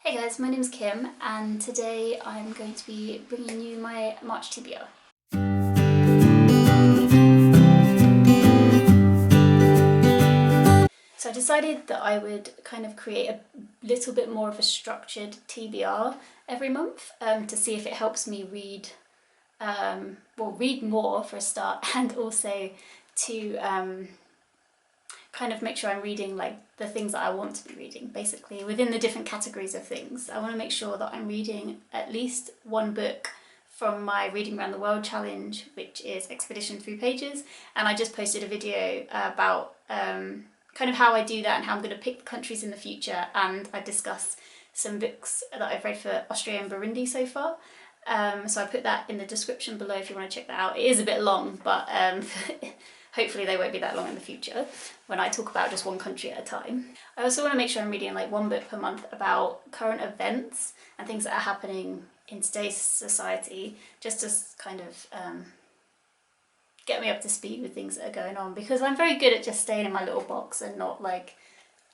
Hey guys, my name's Kim and today I'm going to be bringing you my March TBR. So I decided that I would kind of create a little bit more of a structured TBR every month to see if it helps me read, read more for a start, and also to kind of make sure I'm reading like the things that I want to be reading, basically within the different categories of things. I want to make sure that I'm reading at least one book from my Reading Around the World challenge, which is Expedition Through Pages, and I just posted a video about kind of how I do that and how I'm going to pick the countries in the future, and I discuss some books that I've read for Austria and Burundi so far. So I put that in the description below if you want to check that out. It is a bit long, but hopefully they won't be that long in the future when I talk about just one country at a time. I also want to make sure I'm reading like one book per month about current events and things that are happening in today's society, just to kind of get me up to speed with things that are going on, because I'm very good at just staying in my little box and not like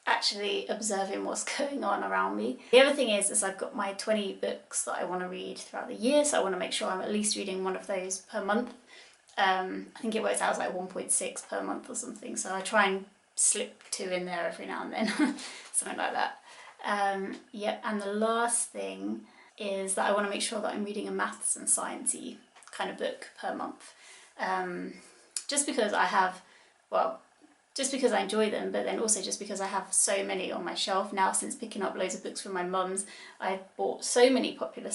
actually observing what's going on around me. The other thing is I've got my 20 books that I want to read throughout the year, so I want to make sure I'm at least reading one of those per month. I think it works out as like 1.6 per month or something, so I try and slip 2 in there every now and then, something like that. Yep, and the last thing is that I want to make sure that I'm reading a maths and sciencey kind of book per month. Just because I have, just because I enjoy them, but then also just because I have so many on my shelf now since picking up loads of books from my mum's. I bought so many popular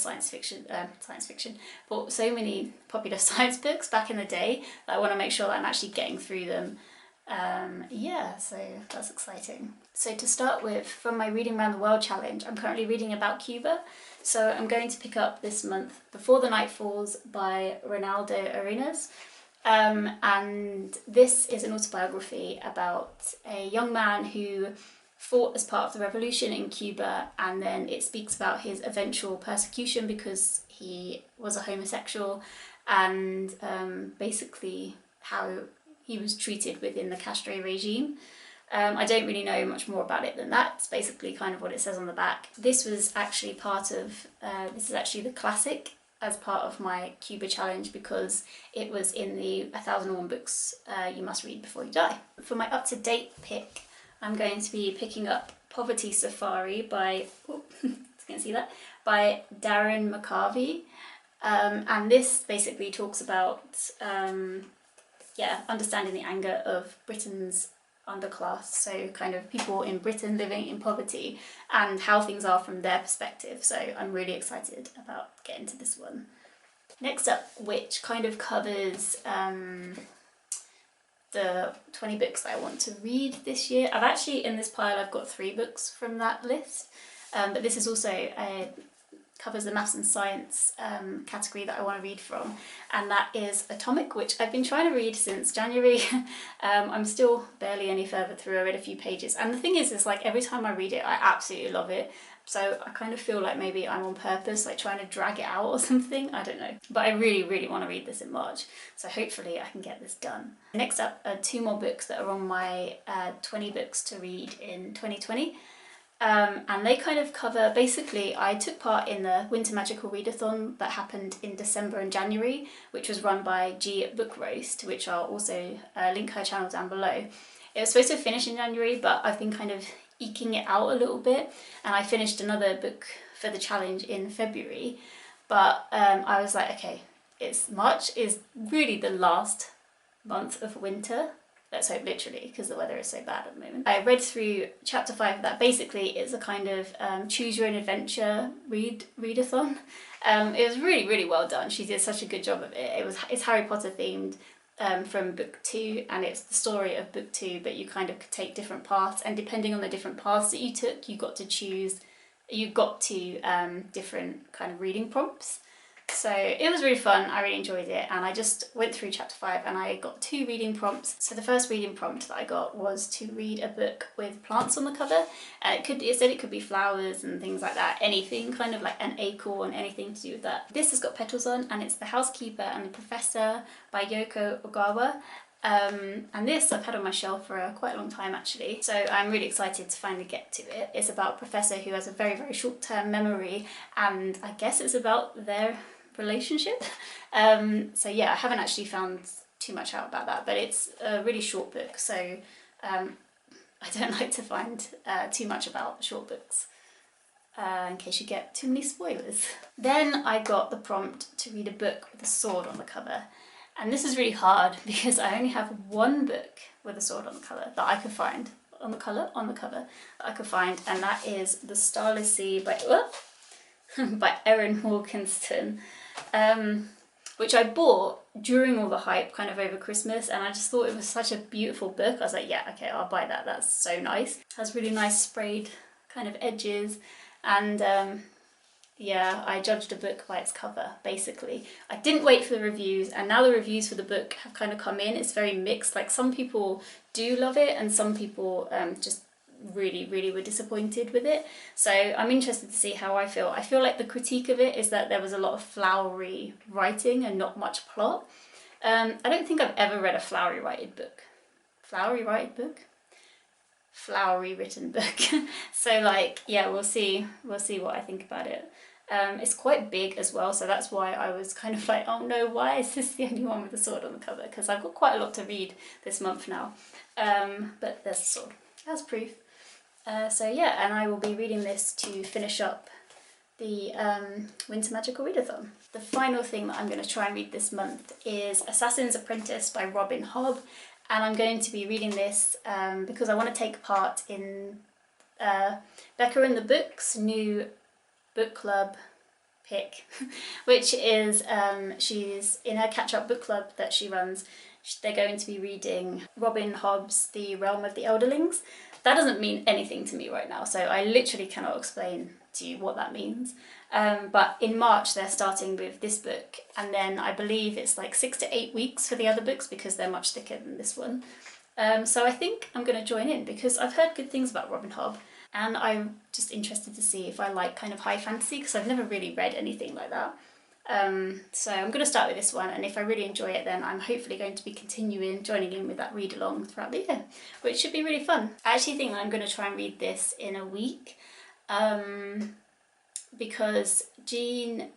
bought so many popular science books back in the day that I want to make sure that I'm actually getting through them. Yeah, so that's exciting. So to start with, from my Reading Around the World challenge, I'm currently reading about Cuba. So I'm going to pick up this month Before the Night Falls by Ronaldo Arenas. And this is an autobiography about a young man who fought as part of the revolution in Cuba, and then it speaks about his eventual persecution because he was a homosexual, and basically how he was treated within the Castro regime. I don't really know much more about it than that. It's basically kind of what it says on the back. This was actually part of, this is actually the classic as part of my Cuba challenge because it was in the 1001 books you must read before you die. For my up-to-date pick, I'm going to be picking up Poverty Safari by, can't see that, by Darren McCarvey. And this basically talks about, understanding the anger of Britain's underclass, so kind of people in Britain living in poverty and how things are from their perspective. So I'm really excited about getting to this one. Next up, which kind of covers the 20 books that I want to read this year. I've actually, in this pile, I've got 3 books from that list, but this is also covers the maths and science category that I want to read from, and that is Atomic, which I've been trying to read since January. I'm still barely any further through. I read a few pages, and the thing is like every time I read it I absolutely love it, so I kind of feel like maybe I'm on purpose like trying to drag it out or something, I don't know, but I really want to read this in March, so hopefully I can get this done. Next up are 2 more books that are on my 20 books to read in 2020. And they kind of cover, basically I took part in the Winter Magical Readathon that happened in December and January, which was run by G at Book Roast, which I'll also link her channel down below. It was supposed to finish in January, but I've been kind of eking it out a little bit, and I finished another book for the challenge in February, but I was like, okay, March is really the last month of winter. Let's hope literally, because the weather is so bad at the moment. I read through chapter 5 of that. Basically, it's a kind of choose your own adventure readathon. It was really well done. She did such a good job of it. It's Harry Potter themed from book 2, and it's the story of book 2, but you kind of could take different paths, and depending on the different paths that you took, you got to different kind of reading prompts. So it was really fun, I really enjoyed it, and I just went through chapter 5 and I got 2 reading prompts. So the first reading prompt that I got was to read a book with plants on the cover. It said it could be flowers and things like that, anything, kind of like an acorn, anything to do with that. This has got petals on, and it's The Housekeeper and the Professor by Yoko Ogawa. And this I've had on my shelf for quite a long time actually, so I'm really excited to finally get to it. It's about a professor who has a very, very short-term memory, and I guess it's about their relationship. So yeah, I haven't actually found too much out about that, but it's a really short book, so I don't like to find too much about short books. In case you get too many spoilers. Then I got the prompt to read a book with a sword on the cover. And this is really hard because I only have one book with a sword on the cover that I could find, on the cover that I could find, and that is The Starless Sea by, by Erin Morgenstern, which I bought during all the hype kind of over Christmas, and I just thought it was such a beautiful book. I was like, yeah, okay, I'll buy that, that's so nice. It has really nice sprayed kind of edges. And yeah, I judged a book by its cover, basically. I didn't wait for the reviews, and now the reviews for the book have kind of come in. It's very mixed. Like, some people do love it, and some people just really were disappointed with it. So I'm interested to see how I feel. I feel like the critique of it is that there was a lot of flowery writing and not much plot. I don't think I've ever read a flowery written book. Flowery written book. So like, yeah, we'll see what I think about it. It's quite big as well, so that's why I was kind of like, oh no, why is this the only one with a sword on the cover? Because I've got quite a lot to read this month now. But there's a sword as proof. So yeah, and I will be reading this to finish up the Winter Magical Readathon. The final thing that I'm going to try and read this month is Assassin's Apprentice by Robin Hobb. And I'm going to be reading this because I want to take part in Becca and the Book's new book club pick, which is she's in her catch-up book club that she runs. They're going to be reading Robin Hobb's The Realm of the Elderlings. That doesn't mean anything to me right now, so I literally cannot explain to you what that means. But in March they're starting with this book, and then I believe it's like 6 to 8 weeks for the other books because they're much thicker than this one. So I think I'm going to join in because I've heard good things about Robin Hobb, and I'm just interested to see if I like kind of high fantasy, because I've never really read anything like that. So I'm going to start with this one, and if I really enjoy it, then I'm hopefully going to be joining in with that read along throughout the year, which should be really fun. I actually think I'm going to try and read this in a week. Because Jean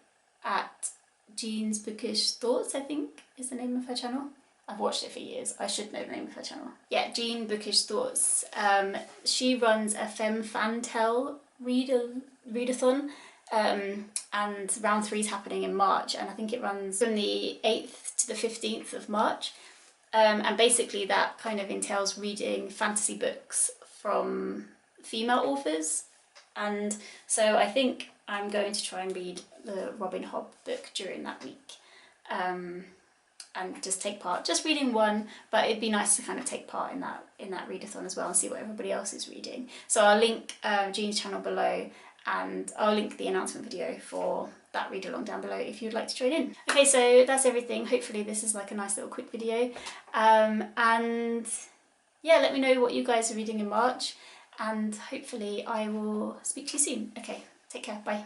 at Jean's Bookish Thoughts, I think is the name of her channel. I've watched it for years, I should know the name of her channel. Yeah, Jean Bookish Thoughts. She runs a Femme Fantel readathon, and round 3 is happening in March, and I think it runs from the 8th to the 15th of March. And basically that kind of entails reading fantasy books from female authors. And so I think I'm going to try and read the Robin Hobb book during that week, and just take part, just reading one, but it'd be nice to kind of take part in that readathon as well and see what everybody else is reading. So I'll link Jean's channel below, and I'll link the announcement video for that read along down below if you'd like to join in. Okay, so that's everything. Hopefully this is like a nice little quick video, and yeah, let me know what you guys are reading in March, and hopefully I will speak to you soon. Okay, take care, bye.